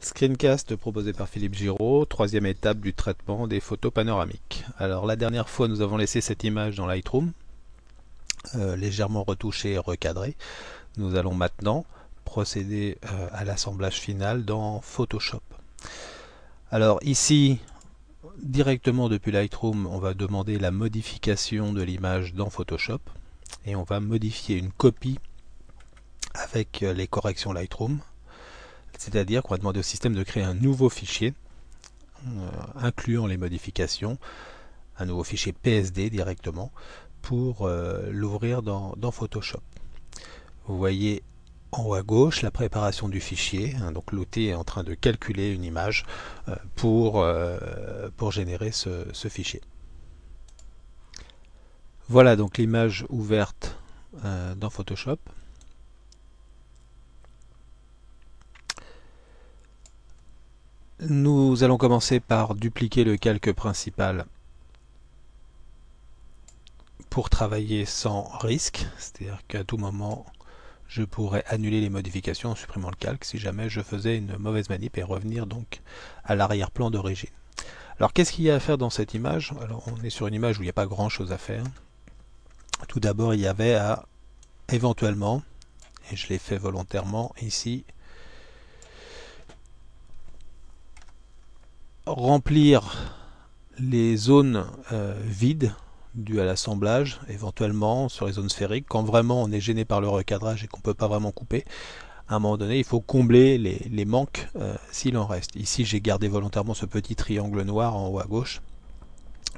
Screencast proposé par Philippe Giraud, troisième étape du traitement des photos panoramiques. Alors la dernière fois nous avons laissé cette image dans Lightroom, légèrement retouchée et recadrée. Nous allons maintenant procéder à l'assemblage final dans Photoshop. Alors ici, directement depuis Lightroom, on va demander la modification de l'image dans Photoshop et on va modifier une copie avec les corrections Lightroom. C'est-à-dire qu'on va demander au système de créer un nouveau fichier incluant les modifications, un nouveau fichier PSD directement pour l'ouvrir dans Photoshop. Vous voyez en haut à gauche la préparation du fichier, donc l'outil est en train de calculer une image pour générer ce fichier. Voilà donc l'image ouverte dans Photoshop. Nous allons commencer par dupliquer le calque principal pour travailler sans risque, c'est-à-dire qu'à tout moment je pourrais annuler les modifications en supprimant le calque si jamais je faisais une mauvaise manip et revenir donc à l'arrière-plan d'origine. Alors qu'est-ce qu'il y a à faire dans cette image? Alors on est sur une image où il n'y a pas grand chose à faire. Tout d'abord il y avait à éventuellement, et je l'ai fait volontairement ici, remplir les zones vides dues à l'assemblage, éventuellement sur les zones sphériques, quand vraiment on est gêné par le recadrage et qu'on ne peut pas vraiment couper. À un moment donné, il faut combler les manques s'il en reste. Ici, j'ai gardé volontairement ce petit triangle noir en haut à gauche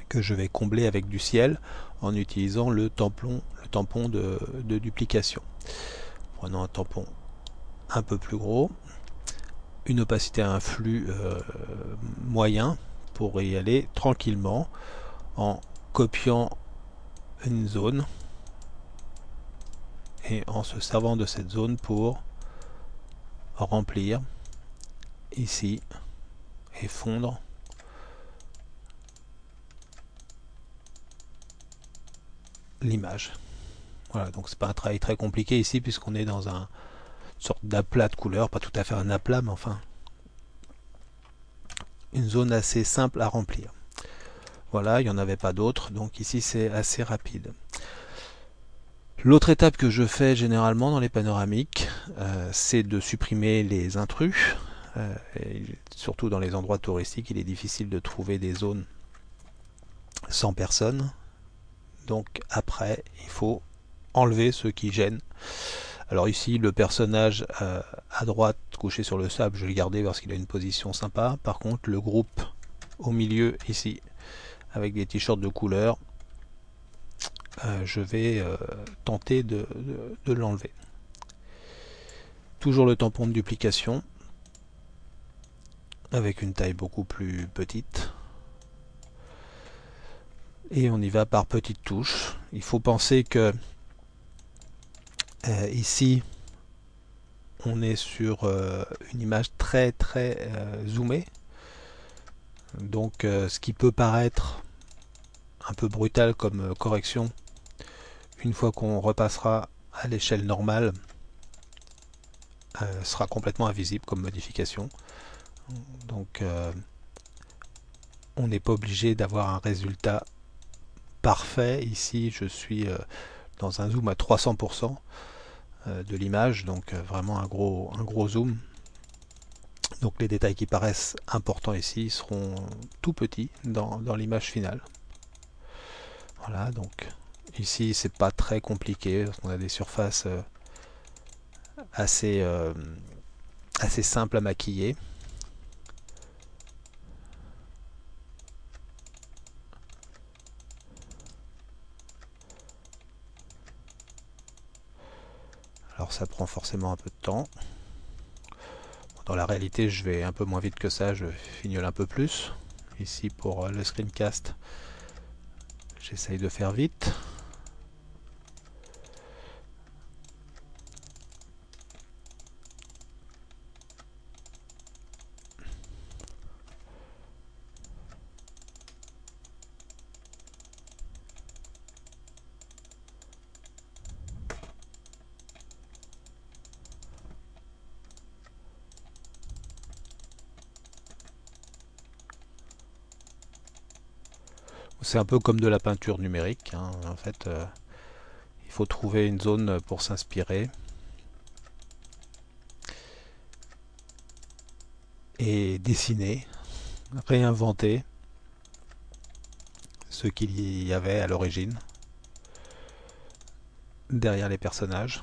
que je vais combler avec du ciel en utilisant le tampon de duplication. Prenons un tampon un peu plus gros, une opacité à un flux moyen pour y aller tranquillement en copiant une zone et en se servant de cette zone pour remplir ici et fondre l'image. Voilà, donc c'est pas un travail très compliqué ici puisqu'on est dans une sorte d'aplat de couleur, pas tout à fait un aplat, mais enfin une zone assez simple à remplir. Voilà, il n'y en avait pas d'autres, donc ici c'est assez rapide. L'autre étape que je fais généralement dans les panoramiques, c'est de supprimer les intrus. Et surtout dans les endroits touristiques, il est difficile de trouver des zones sans personne. Donc après, il faut enlever ce qui gêne. Alors ici, le personnage à droite, couché sur le sable, je l'ai gardé parce qu'il a une position sympa. Par contre, le groupe au milieu, ici, avec des t-shirts de couleur, je vais tenter de l'enlever. Toujours le tampon de duplication, avec une taille beaucoup plus petite. Et on y va par petites touches. Il faut penser que ici, on est sur une image très zoomée. Donc ce qui peut paraître un peu brutal comme correction, une fois qu'on repassera à l'échelle normale, sera complètement invisible comme modification. Donc on n'est pas obligé d'avoir un résultat parfait. Ici je suis dans un zoom à 300% de l'image, donc vraiment un gros zoom. Donc les détails qui paraissent importants ici seront tout petits dans l'image finale. Voilà, donc ici c'est pas très compliqué, parce qu'on a des surfaces assez simples à maquiller. Alors ça prend forcément un peu de temps. Dans la réalité, je vais un peu moins vite que ça, je fignole un peu plus. Ici pour le screencast, j'essaye de faire vite. C'est un peu comme de la peinture numérique, hein. En fait, il faut trouver une zone pour s'inspirer et dessiner, réinventer ce qu'il y avait à l'origine derrière les personnages.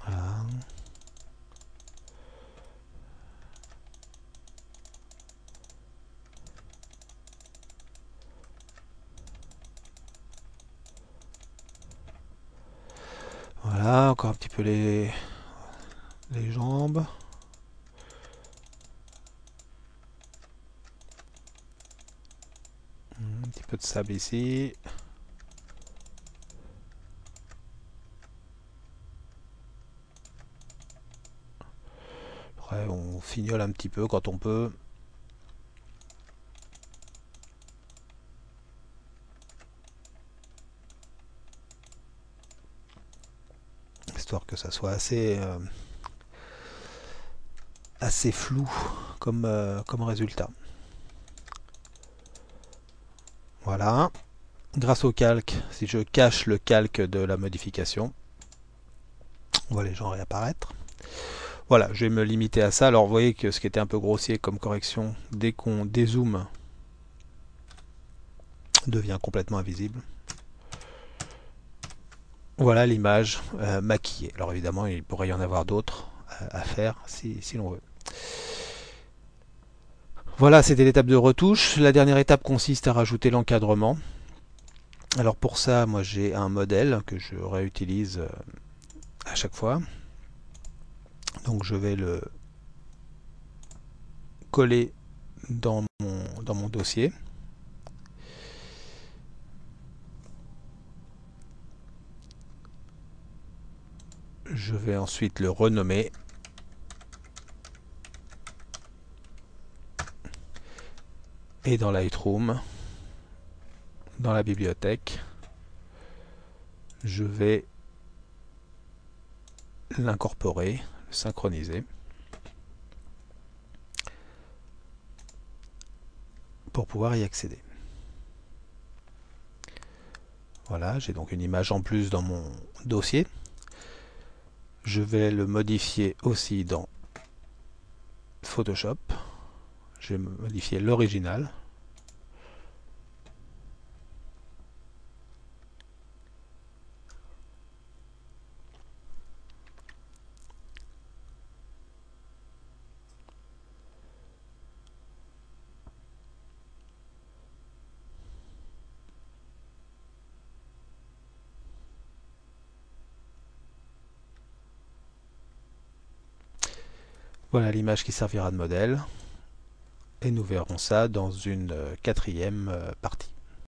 Voilà. Voilà, encore un petit peu les jambes. Un petit peu de sable ici. Après, on fignole un petit peu quand on peut. Histoire que ça soit assez flou comme résultat. Voilà. Grâce au calque, si je cache le calque de la modification, on voit les gens réapparaître. Voilà, je vais me limiter à ça. Alors vous voyez que ce qui était un peu grossier comme correction, dès qu'on dézoome, devient complètement invisible. Voilà l'image maquillée. Alors évidemment, il pourrait y en avoir d'autres à faire si l'on veut. Voilà, c'était l'étape de retouche. La dernière étape consiste à rajouter l'encadrement. Alors pour ça, moi j'ai un modèle que je réutilise à chaque fois. Donc je vais le coller dans mon dossier. Je vais ensuite le renommer. Et dans Lightroom, dans la bibliothèque, je vais l'incorporer, le synchroniser, pour pouvoir y accéder. Voilà, j'ai donc une image en plus dans mon dossier. Je vais le modifier aussi dans Photoshop. Je vais modifier l'original. Voilà l'image qui servira de modèle. Et nous verrons ça dans une quatrième partie.